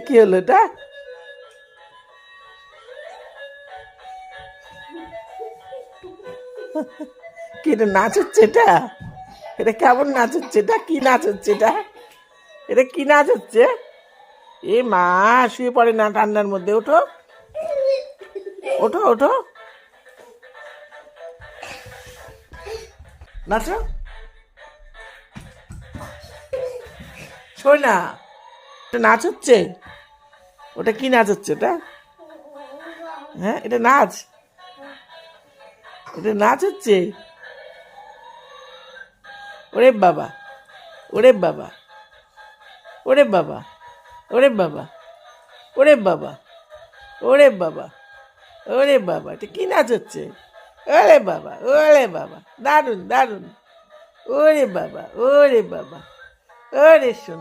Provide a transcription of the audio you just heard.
কি হলো এটা? কি এটা নাচ হচ্ছে? এটা এটা কেমন নাচ হচ্ছে? এটা কি নাচ হচ্ছে? এটা কি নাচ হচ্ছে? এ মা, শুয়ে পড়ে না ঠান্ডার মধ্যে? ওঠো ওঠো ওঠো, নাচো। শোয় না, এটা নাচ হচ্ছে? ওটা কি নাচ হচ্ছে? এটা হ্যাঁ, এটা নাচ? এটা নাচ হচ্ছে? ওরে বাবা, ওরে বাবা, ওরে বাবা, ওরে বাবা, ওরে বাবা, ওরে বাবা, ওরে বাবা, এটা কি নাচ হচ্ছে? ওরে বাবা, ওরে বাবা, দারুণ দারুণ। ওরে বাবা, ওরে বাবা, ওরে শোনা।